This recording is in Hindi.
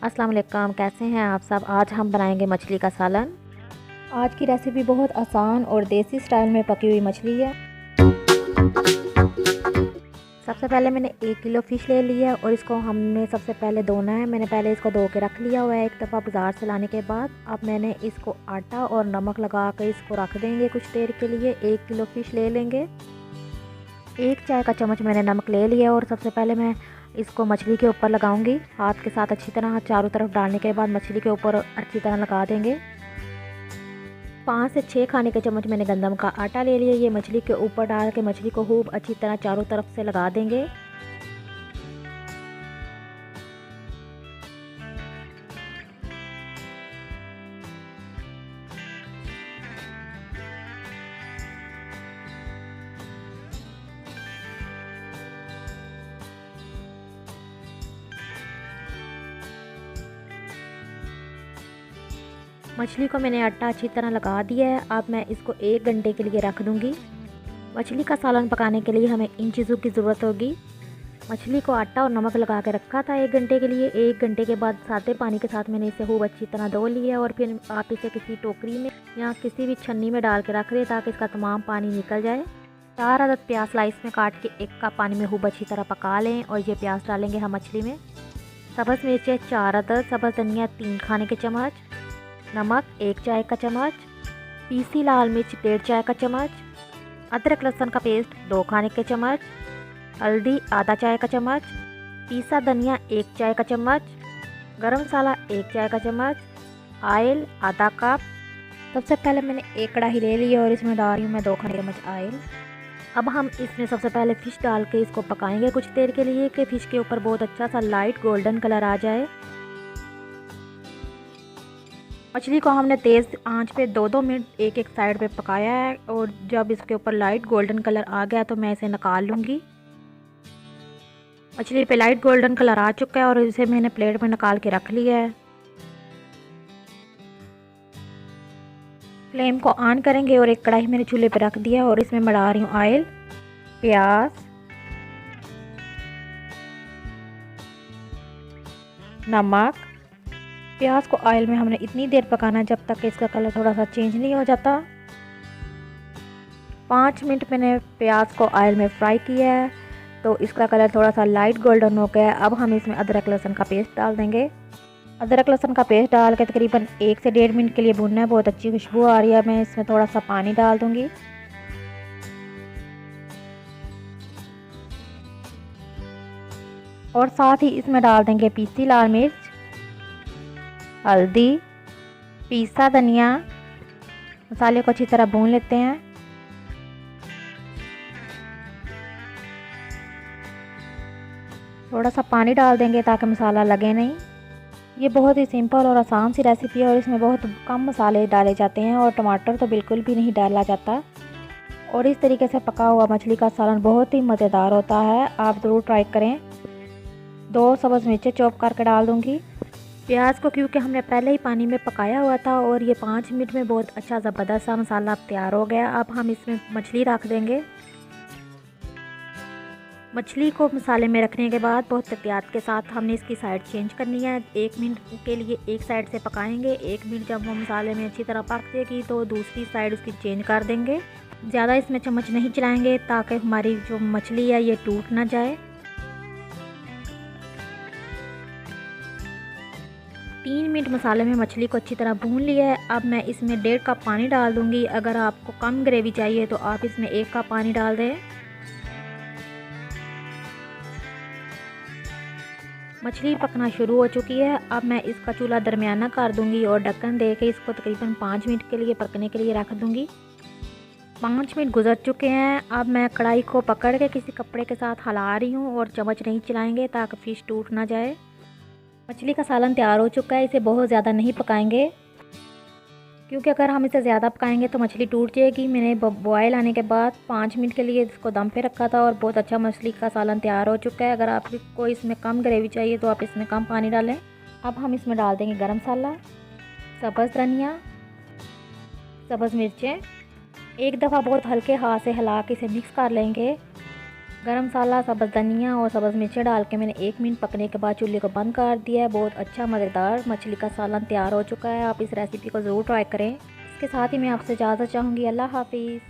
अस्सलाम वालेकुम, कैसे हैं आप सब। आज हम बनाएंगे मछली का सालन। आज की रेसिपी बहुत आसान और देसी स्टाइल में पकी हुई मछली है। सबसे पहले मैंने 1 किलो फ़िश ले लिया और इसको हमने सबसे पहले धोना है। मैंने पहले इसको धो के रख लिया हुआ है एक दफ़ा बाज़ार से लाने के बाद। अब मैंने इसको आटा और नमक लगा कर इसको रख देंगे कुछ देर के लिए। 1 किलो फ़िश ले लेंगे। 1 चाय का चम्मच मैंने नमक ले लिया और सबसे पहले मैं इसको मछली के ऊपर लगाऊंगी। हाथ के साथ अच्छी तरह चारों तरफ डालने के बाद मछली के ऊपर अच्छी तरह लगा देंगे। 5 से 6 खाने के चम्मच मैंने गंदम का आटा ले लिया। ये मछली के ऊपर डाल के मछली को खूब अच्छी तरह चारों तरफ से लगा देंगे। मछली को मैंने आटा अच्छी तरह लगा दिया है। अब मैं इसको 1 घंटे के लिए रख दूंगी। मछली का सालन पकाने के लिए हमें इन चीज़ों की ज़रूरत होगी। मछली को आटा और नमक लगा के रखा था 1 घंटे के लिए। 1 घंटे के बाद सादे पानी के साथ मैंने इसे खूब अच्छी तरह धो लिया और फिर आप इसे किसी टोकरी में या किसी भी छन्नी में डाल के रख दें ताकि इसका तमाम पानी निकल जाए। 4 अदद प्याज स्लाइस में काट के 1 कप पानी में खूब अच्छी तरह पका लें और ये प्याज डालेंगे हम मछली में। सब्ज़ मिर्चें 4 अदद, सब्ज़ धनिया 3 खाने के चम्मच, नमक 1 चाय का चम्मच, पीसी लाल मिर्च 1.5 चाय का चम्मच, अदरक लहसुन का पेस्ट 2 खाने के चम्मच, हल्दी आधा चाय का चम्मच, पीसा धनिया 1 चाय का चम्मच, गरम मसाला 1 चाय का चम्मच, ऑयल आधा कप। सबसे पहले मैंने एक कढ़ाई ले ली और इसमें डाल रही हूँ मैं 2 खाने के चम्मच ऑयल। अब हम इसमें सबसे पहले फ़िश डाल के इसको पकाएंगे कुछ देर के लिए कि फ़िश के ऊपर बहुत अच्छा सा लाइट गोल्डन कलर आ जाए। मछली को हमने तेज़ आंच पे 2-2 मिनट एक साइड पे पकाया है और जब इसके ऊपर लाइट गोल्डन कलर आ गया तो मैं इसे निकाल लूँगी। मछली पे लाइट गोल्डन कलर आ चुका है और इसे मैंने प्लेट में निकाल के रख लिया है। फ्लेम को ऑन करेंगे और एक कढ़ाई मैंने चूल्हे पे रख दिया और इसमें मैं डाल रही हूँ ऑयल, प्याज, नमक। प्याज को ऑयल में हमने इतनी देर पकाना जब तक कि इसका कलर थोड़ा सा चेंज नहीं हो जाता। 5 मिनट मैंने प्याज को ऑयल में फ्राई किया है तो इसका कलर थोड़ा सा लाइट गोल्डन हो गया है। अब हम इसमें अदरक लहसुन का पेस्ट डाल देंगे। अदरक लहसुन का पेस्ट डाल के तकरीबन 1 से 1.5 मिनट के लिए भूनना है। बहुत अच्छी खुशबू आ रही है। मैं इसमें थोड़ा सा पानी डाल दूँगी। और साथ ही इसमें डाल देंगे पीसी लाल मिर्च, हल्दी, पीसा धनिया। मसाले को अच्छी तरह भून लेते हैं। थोड़ा सा पानी डाल देंगे ताकि मसाला लगे नहीं। ये बहुत ही सिंपल और आसान सी रेसिपी है और इसमें बहुत कम मसाले डाले जाते हैं और टमाटर तो बिल्कुल भी नहीं डाला जाता। और इस तरीके से पका हुआ मछली का सालन बहुत ही मज़ेदार होता है। आप ज़रूर ट्राई करें। 2 सब्ज़ मिर्चें चॉप करके डाल दूँगी। प्याज को क्योंकि हमने पहले ही पानी में पकाया हुआ था और ये 5 मिनट में बहुत अच्छा ज़बरदस्त सा मसाला तैयार हो गया। अब हम इसमें मछली रख देंगे। मछली को मसाले में रखने के बाद बहुत एहतियात के साथ हमने इसकी साइड चेंज करनी है। 1 मिनट के लिए एक साइड से पकाएंगे। 1 मिनट जब वो मसाले में अच्छी तरह पक जाएगी तो दूसरी साइड उसकी चेंज कर देंगे। ज़्यादा इसमें चम्मच नहीं चलाएंगे ताकि हमारी जो मछली है ये टूट ना जाए। 3 मिनट मसाले में मछली को अच्छी तरह भून लिया है। अब मैं इसमें 1.5 कप पानी डाल दूंगी। अगर आपको कम ग्रेवी चाहिए तो आप इसमें 1 कप पानी डाल दें। मछली पकना शुरू हो चुकी है। अब मैं इसका चूल्हा दरमियाना कर दूंगी और ढक्कन दे के इसको तकरीबन 5 मिनट के लिए पकने के लिए रख दूंगी। 5 मिनट गुजर चुके हैं। अब मैं कढ़ाई को पकड़ के किसी कपड़े के साथ हिला रही हूँ और चम्मच नहीं चलाएंगे ताकि फ़िश टूट ना जाए। मछली का सालन तैयार हो चुका है। इसे बहुत ज़्यादा नहीं पकाएंगे क्योंकि अगर हम इसे ज़्यादा पकाएंगे तो मछली टूट जाएगी। मैंने बॉयल आने के बाद 5 मिनट के लिए इसको दम पे रखा था और बहुत अच्छा मछली का सालन तैयार हो चुका है। अगर आपको इसमें कम ग्रेवी चाहिए तो आप इसमें कम पानी डालें। अब हम इसमें डाल देंगे गरम मसाला, सब्ज़ धनिया, सब्ज़ मिर्चें। एक दफ़ा बहुत हल्के हाथ से हिला के इसे मिक्स कर लेंगे। गरम मसाला, सब्ज़ धनिया और सब्ज़ मिर्चें डाल के मैंने 1 मिनट पकने के बाद चूल्हे को बंद कर दिया है। बहुत अच्छा मज़ेदार मछली का सालन तैयार हो चुका है। आप इस रेसिपी को ज़रूर ट्राई करें। इसके साथ ही मैं आपसे इजाज़त चाहूँगी। अल्लाह हाफ़िज़।